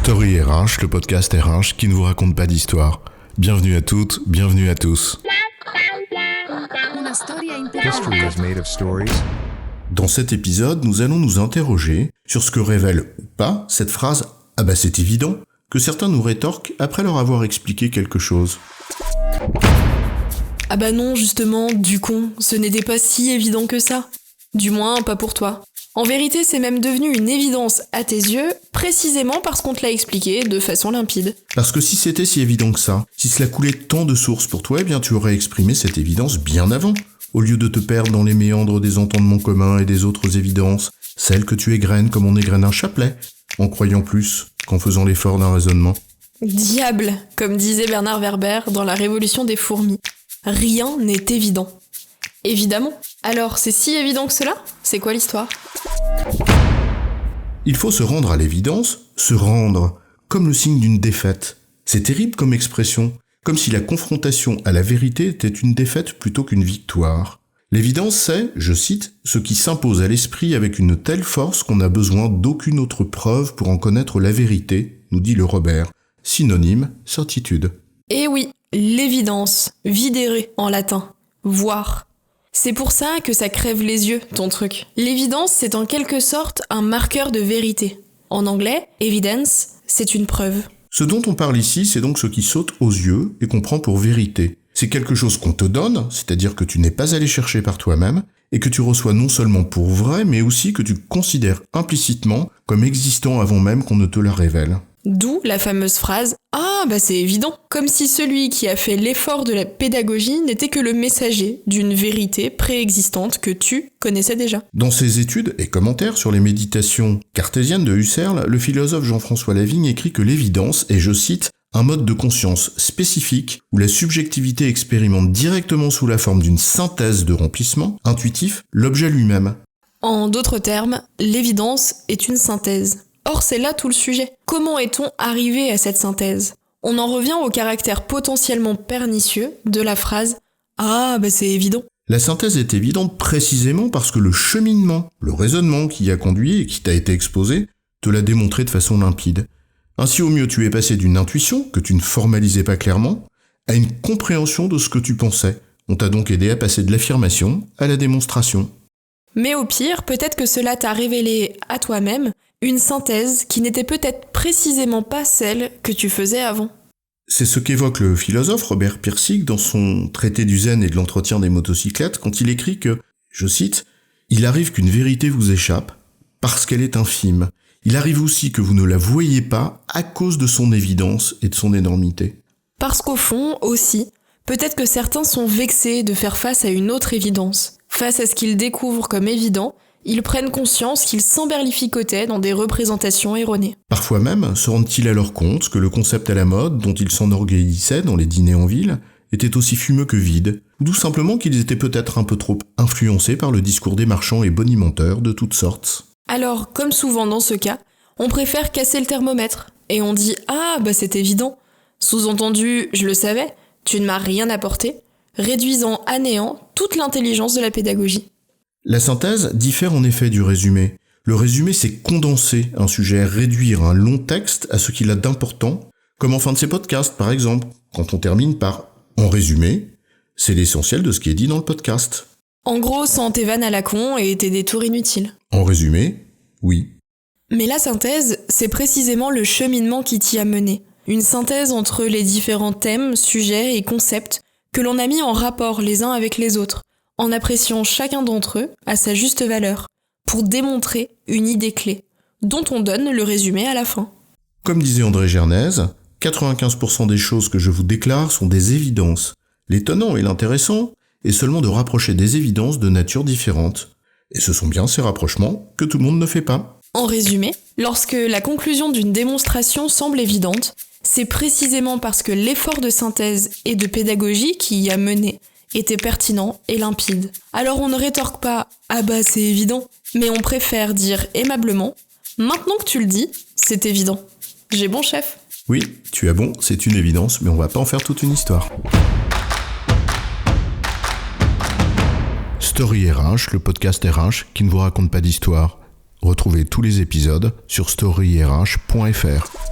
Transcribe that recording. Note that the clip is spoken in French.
Story RH, le podcast RH qui ne vous raconte pas d'histoire. Bienvenue à toutes, bienvenue à tous. History is made of stories. Dans cet épisode, nous allons nous interroger sur ce que révèle ou pas cette phrase « Ah bah c'est évident » que certains nous rétorquent après leur avoir expliqué quelque chose. Ah bah non, justement, du con, ce n'était pas si évident que ça. Du moins, pas pour toi. En vérité, c'est même devenu une évidence à tes yeux, précisément parce qu'on te l'a expliqué de façon limpide. Parce que si c'était si évident que ça, si cela coulait tant de sources pour toi, eh bien tu aurais exprimé cette évidence bien avant, au lieu de te perdre dans les méandres des entendements communs et des autres évidences, celles que tu égrènes comme on égrène un chapelet, en croyant plus qu'en faisant l'effort d'un raisonnement. Diable, comme disait Bernard Werber dans La Révolution des fourmis. Rien n'est évident. Évidemment. Alors, c'est si évident que cela ? C'est quoi l'histoire ? Il faut se rendre à l'évidence, se rendre, comme le signe d'une défaite. C'est terrible comme expression, comme si la confrontation à la vérité était une défaite plutôt qu'une victoire. L'évidence, c'est, je cite, ce qui s'impose à l'esprit avec une telle force qu'on n'a besoin d'aucune autre preuve pour en connaître la vérité, nous dit le Robert. Synonyme, certitude. Eh oui, l'évidence, videre en latin, voir. C'est pour ça que ça crève les yeux, ton truc. L'évidence, c'est en quelque sorte un marqueur de vérité. En anglais, evidence, c'est une preuve. Ce dont on parle ici, c'est donc ce qui saute aux yeux et qu'on prend pour vérité. C'est quelque chose qu'on te donne, c'est-à-dire que tu n'es pas allé chercher par toi-même, et que tu reçois non seulement pour vrai, mais aussi que tu considères implicitement comme existant avant même qu'on ne te la révèle. D'où la fameuse phrase « Ah, bah c'est évident !» Comme si celui qui a fait l'effort de la pédagogie n'était que le messager d'une vérité préexistante que tu connaissais déjà. Dans ses études et commentaires sur les méditations cartésiennes de Husserl, le philosophe Jean-François Lavigne écrit que l'évidence est, je cite, un mode de conscience spécifique où la subjectivité expérimente directement sous la forme d'une synthèse de remplissement intuitif l'objet lui-même. En d'autres termes, l'évidence est une synthèse. Or, c'est là tout le sujet. Comment est-on arrivé à cette synthèse ? On en revient au caractère potentiellement pernicieux de la phrase « Ah, bah c'est évident ». La synthèse est évidente précisément parce que le cheminement, le raisonnement qui y a conduit et qui t'a été exposé, te l'a démontré de façon limpide. Ainsi, au mieux, tu es passé d'une intuition, que tu ne formalisais pas clairement, à une compréhension de ce que tu pensais. On t'a donc aidé à passer de l'affirmation à la démonstration. Mais au pire, peut-être que cela t'a révélé à toi-même une synthèse qui n'était peut-être précisément pas celle que tu faisais avant. C'est ce qu'évoque le philosophe Robert Pirsig dans son traité du zen et de l'entretien des motocyclettes quand il écrit que, je cite, « Il arrive qu'une vérité vous échappe parce qu'elle est infime. Il arrive aussi que vous ne la voyez pas à cause de son évidence et de son énormité. » Parce qu'au fond, aussi, peut-être que certains sont vexés de faire face à une autre évidence. Face à ce qu'ils découvrent comme évident, ils prennent conscience qu'ils s'emberlificotaient dans des représentations erronées. Parfois même, se rendent-ils alors compte que le concept à la mode, dont ils s'enorgueillissaient dans les dîners en ville, était aussi fumeux que vide, ou tout simplement qu'ils étaient peut-être un peu trop influencés par le discours des marchands et bonimenteurs de toutes sortes. Alors, comme souvent dans ce cas, on préfère casser le thermomètre, et on dit « Ah, bah c'est évident ». Sous-entendu « Je le savais, tu ne m'as rien apporté », réduisant à néant toute l'intelligence de la pédagogie. La synthèse diffère en effet du résumé. Le résumé, c'est condenser un sujet, réduire un long texte à ce qu'il a d'important, comme en fin de ces podcasts par exemple, quand on termine par « en résumé », c'est l'essentiel de ce qui est dit dans le podcast. En gros, sans tes vannes à la con et tes détours inutiles. En résumé, oui. Mais la synthèse, c'est précisément le cheminement qui t'y a mené. Une synthèse entre les différents thèmes, sujets et concepts que l'on a mis en rapport les uns avec les autres, en appréciant chacun d'entre eux à sa juste valeur, pour démontrer une idée clé, dont on donne le résumé à la fin. Comme disait André Gernez, 95% des choses que je vous déclare sont des évidences. L'étonnant et l'intéressant est seulement de rapprocher des évidences de nature différente. Et ce sont bien ces rapprochements que tout le monde ne fait pas. En résumé, lorsque la conclusion d'une démonstration semble évidente, c'est précisément parce que l'effort de synthèse et de pédagogie qui y a mené était pertinent et limpide. Alors on ne rétorque pas « Ah bah c'est évident », mais on préfère dire aimablement « Maintenant que tu le dis, c'est évident. J'ai bon chef ». Oui, tu as bon, c'est une évidence, mais on va pas en faire toute une histoire. Story RH, le podcast RH qui ne vous raconte pas d'histoire. Retrouvez tous les épisodes sur storyrh.fr.